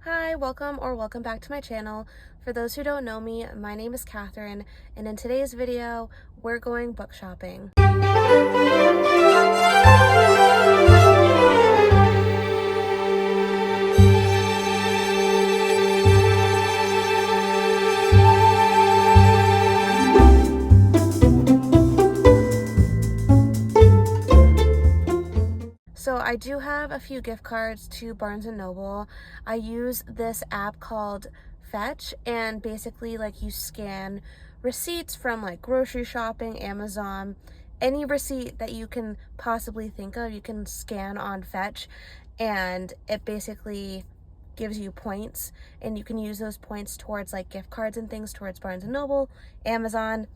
Hi, welcome back to my channel. For those who don't know me, my name is Katharine, and in today's video, we're going book shopping. So I do have a few gift cards to Barnes & Noble. I use this app called Fetch, and basically you scan receipts from like grocery shopping, Amazon, any receipt that you can possibly think of, you can scan on Fetch, and it basically gives you points, and you can use those points towards like gift cards and things towards Barnes & Noble, Amazon.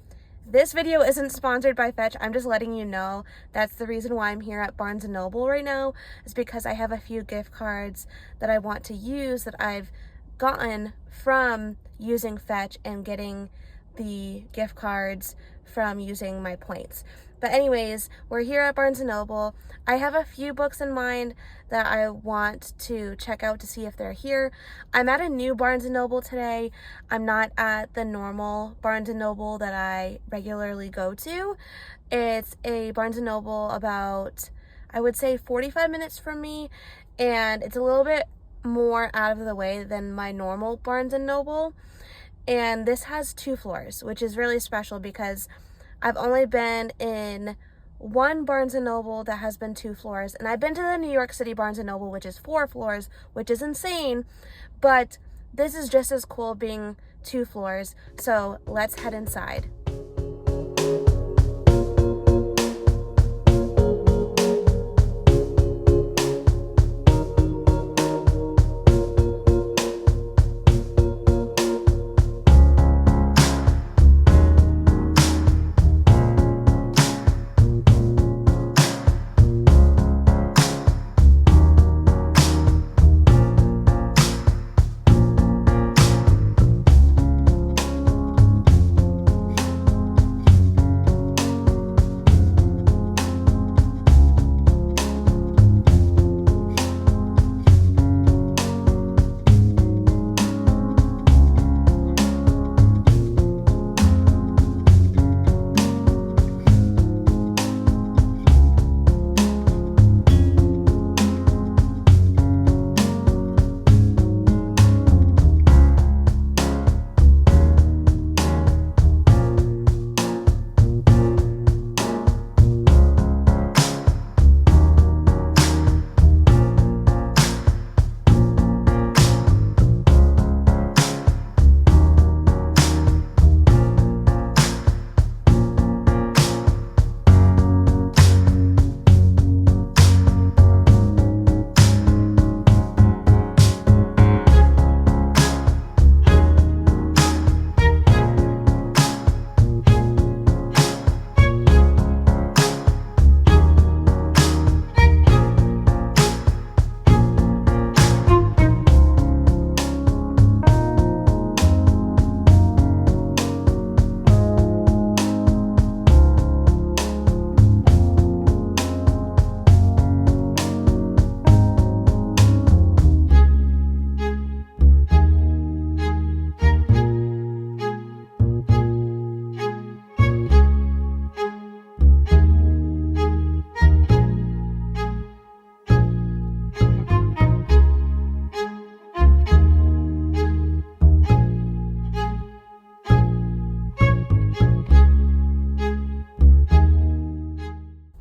This video isn't sponsored by Fetch. I'm just letting you know that's the reason why I'm here at Barnes & Noble right now, is because I have a few gift cards that I want to use that I've gotten from using Fetch and getting the gift cards from using my points. But anyways, we're here at Barnes & Noble. I have a few books in mind that I want to check out to see if they're here. I'm at a new Barnes & Noble today. I'm not at the normal Barnes & Noble that I regularly go to. It's a Barnes & Noble about, I would say, 45 minutes from me, and it's a little bit more out of the way than my normal Barnes & Noble. And this has 2 floors, which is really special because I've only been in one Barnes & Noble that has been 2 floors, and I've been to the New York City Barnes & Noble, which is 4 floors, which is insane, but this is just as cool being 2 floors. So let's head inside.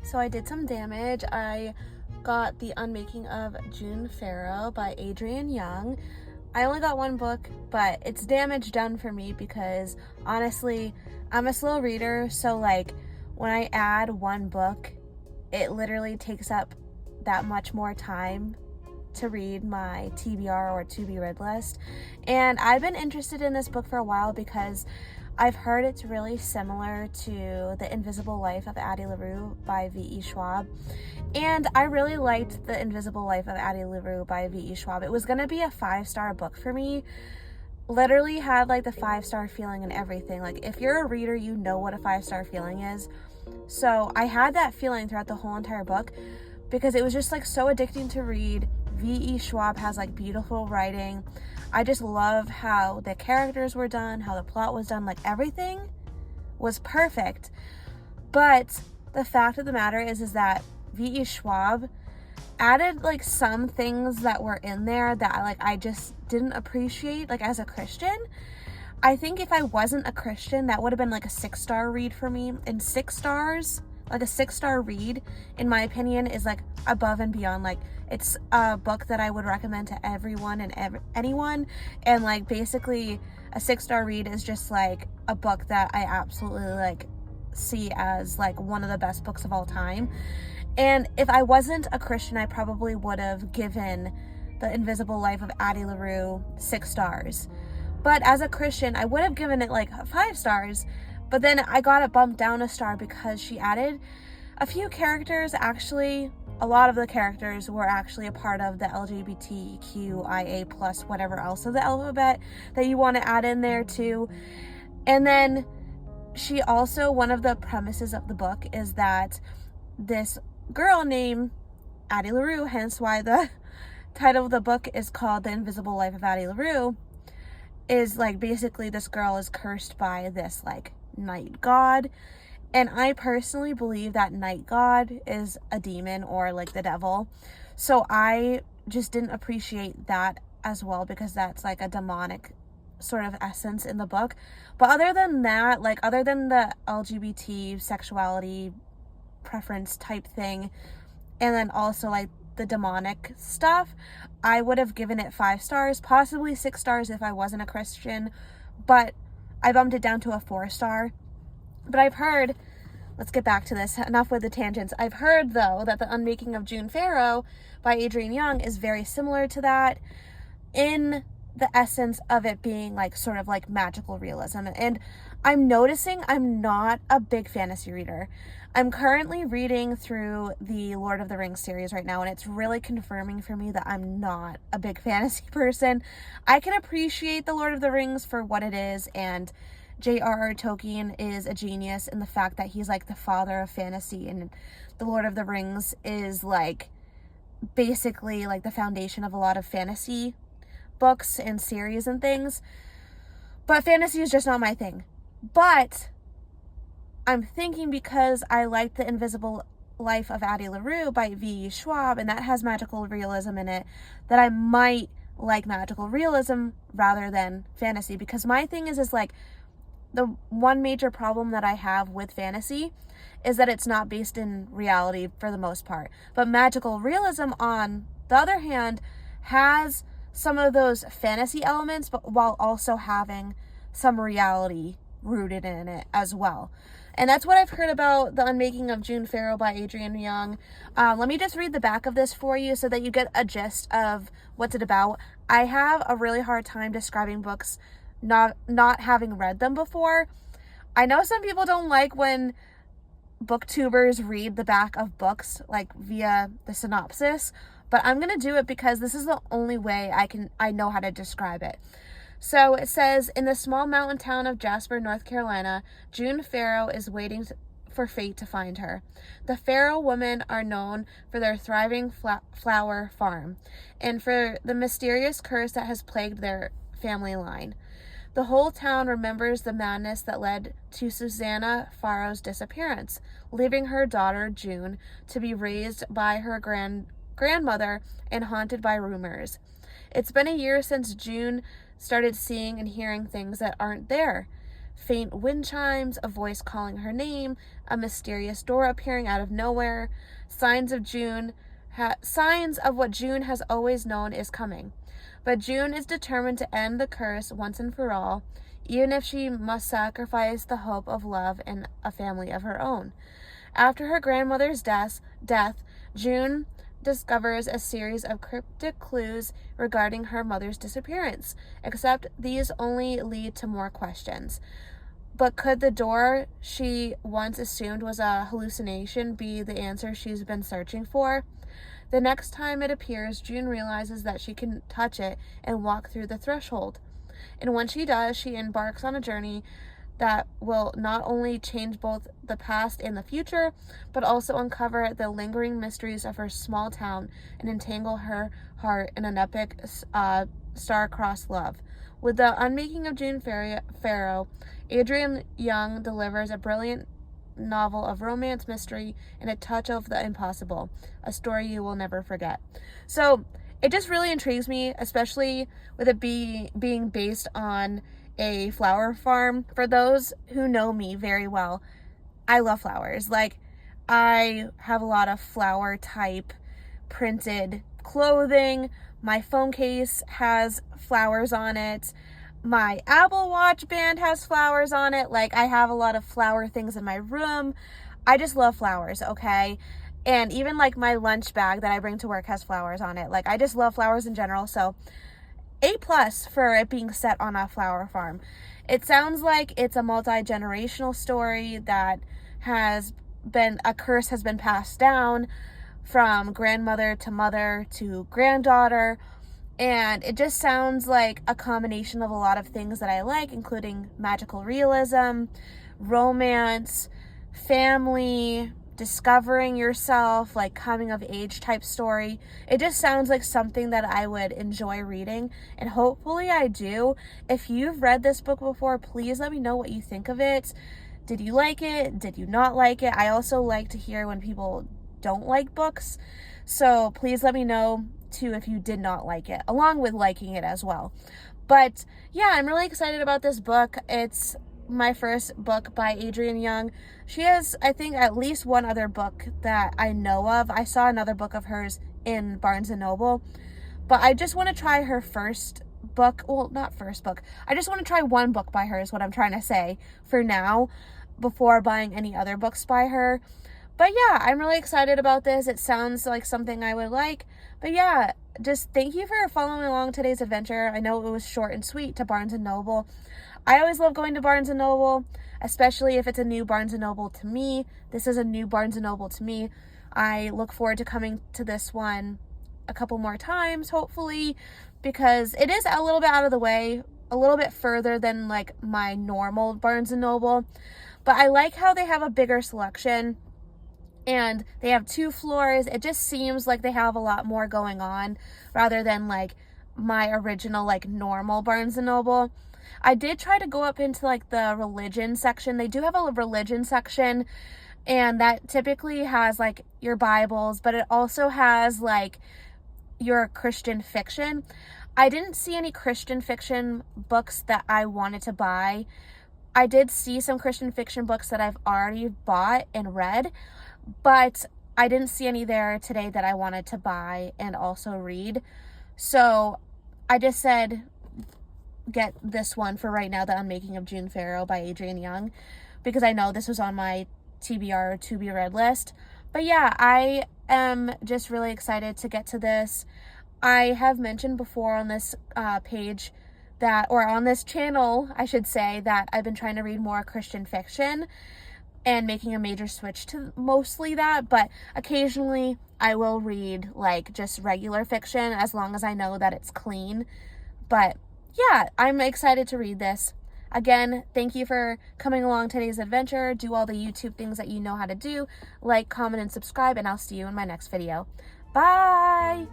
So I did some damage. I got The Unmaking of June Farrow by Adrienne Young. I only got 1 book, but it's damage done for me because honestly, I'm a slow reader, so like when I add 1 book, it literally takes up that much more time to read my TBR or to be read list. And I've been interested in this book for a while because I've heard it's really similar to The Invisible Life of Addie LaRue by V.E. Schwab. And I really liked The Invisible Life of Addie LaRue by V.E. Schwab. It was going to be a 5-star book for me. Literally had like the 5-star feeling and everything. Like if you're a reader, you know what a 5-star feeling is. So I had that feeling throughout the whole entire book because it was just like so addicting to read, V.E. Schwab has like beautiful writing. I just love how the characters were done, how the plot was done, like everything was perfect. But the fact of the matter is that V.E. Schwab added like some things that were in there that like I just didn't appreciate, like as a Christian. I think if I wasn't a Christian, that would have been like a 6-star read for me. And 6 stars, like a 6-star read, in my opinion, is like above and beyond. Like, it's a book that I would recommend to everyone and anyone. And like basically a 6-star read is just like a book that I absolutely like see as like one of the best books of all time. And if I wasn't a Christian, I probably would have given The Invisible Life of Addie LaRue 6 stars. But as a Christian, I would have given it like 5 stars, but then I got it bumped down a star because she added a few characters. Actually, a lot of the characters were actually a part of the LGBTQIA plus whatever else of the alphabet that you want to add in there too. And then she also, one of the premises of the book is that this girl named Addie LaRue, hence why the title of the book is called The Invisible Life of Addie LaRue, is like basically this girl is cursed by this like night god. And I personally believe that night god is a demon or like the devil. So I just didn't appreciate that as well, because that's like a demonic sort of essence in the book. But other than that, like other than the LGBT sexuality preference type thing, and then also like the demonic stuff, I would have given it 5 stars, possibly 6 stars if I wasn't a Christian, but I bumped it down to a 4-star. But I've heard, let's get back to this, enough with the tangents. I've heard though that The Unmaking of June Farrow by Adrienne Young is very similar to that in the essence of it being like sort of like magical realism. And I'm noticing I'm not a big fantasy reader. I'm currently reading through the Lord of the Rings series right now, and it's really confirming for me that I'm not a big fantasy person. I can appreciate the Lord of the Rings for what it is, and J.R.R. Tolkien is a genius in the fact that he's like the father of fantasy, and the Lord of the Rings is like basically like the foundation of a lot of fantasy books and series and things. But fantasy is just not my thing. But I'm thinking, because I like The Invisible Life of Addie LaRue by V.E. Schwab, and that has magical realism in it, that I might like magical realism rather than fantasy. Because my thing is like, the one major problem that I have with fantasy is that it's not based in reality for the most part. But magical realism, on the other hand, has some of those fantasy elements, but while also having some reality rooted in it as well. And that's what I've heard about The Unmaking of June Farrow by Adrienne Young. Let me just read the back of this for you so that you get a gist of what's it about. I have a really hard time describing books not having read them before. I know some people don't like when booktubers read the back of books like via the synopsis, but I'm going to do it because this is the only way I know how to describe it. So it says, in the small mountain town of Jasper, North Carolina, June Farrow is waiting for fate to find her. The Farrow women are known for their thriving flower farm and for the mysterious curse that has plagued their family line. The whole town remembers the madness that led to Susanna Farrow's disappearance, leaving her daughter, June, to be raised by her grandmother and haunted by rumors. It's been a year since June started seeing and hearing things that aren't there. Faint wind chimes, a voice calling her name, a mysterious door appearing out of nowhere, signs of what June has always known is coming. But June is determined to end the curse once and for all, even if she must sacrifice the hope of love and a family of her own. After her grandmother's death, June discovers a series of cryptic clues regarding her mother's disappearance, except these only lead to more questions. But could the door she once assumed was a hallucination be the answer she's been searching for? The next time it appears, June realizes that she can touch it and walk through the threshold. And when she does, she embarks on a journey that will not only change both the past and the future, but also uncover the lingering mysteries of her small town and entangle her heart in an epic star-crossed love. With The Unmaking of June Farrow, Adrienne Young delivers a brilliant novel of romance, mystery, and a touch of the impossible, a story you will never forget. So it just really intrigues me, especially with it being based on a flower farm. For those who know me very well, I love flowers. Like, I have a lot of flower type printed clothing. My phone case has flowers on it. My Apple Watch band has flowers on it. Like, I have a lot of flower things in my room. I just love flowers, okay? And even like my lunch bag that I bring to work has flowers on it. Like, I just love flowers in general. So A+ for it being set on a flower farm. It sounds like it's a multi-generational story that has been, a curse has been passed down from grandmother to mother to granddaughter. And it just sounds like a combination of a lot of things that I like, including magical realism, romance, family, discovering yourself, like coming of age type story. It just sounds like something that I would enjoy reading, and hopefully I do. If you've read this book before, please let me know what you think of it. Did you like it? Did you not like it? I also like to hear when people don't like books, so please let me know too if you did not like it, along with liking it as well. But yeah, I'm really excited about this book. It's my first book by Adrienne Young. She has, I think, at least one other book that I know of. I saw another book of hers in Barnes & Noble, but I just want to try her first book. Well, not first book. I just want to try one book by her is what I'm trying to say for now, before buying any other books by her. But yeah, I'm really excited about this. It sounds like something I would like. But yeah, just thank you for following along today's adventure. I know it was short and sweet to Barnes & Noble. I always love going to Barnes & Noble, especially if it's a new Barnes & Noble to me. This is a new Barnes & Noble to me. I look forward to coming to this one a couple more times, hopefully, because it is a little bit out of the way, a little bit further than like my normal Barnes & Noble. But I like how they have a bigger selection, and they have 2 floors. It just seems like they have a lot more going on rather than like my original like normal Barnes & Noble. I did try to go up into like the religion section. They do have a religion section, and that typically has like your Bibles, but it also has like your Christian fiction. I didn't see any Christian fiction books that I wanted to buy. I did see some Christian fiction books that I've already bought and read, but I didn't see any there today that I wanted to buy and also read. So I just said, get this one for right now, The Unmaking of June Farrow by Adrienne Young, because I know this was on my TBR or to be read list. But yeah, I am just really excited to get to this. I have mentioned before on this page that, or on this channel, I should say, that I've been trying to read more Christian fiction and making a major switch to mostly that, but occasionally I will read like just regular fiction as long as I know that it's clean. But yeah, I'm excited to read this. Again, thank you for coming along today's adventure. Do all the YouTube things that you know how to do. Like, comment, and subscribe, and I'll see you in my next video. Bye!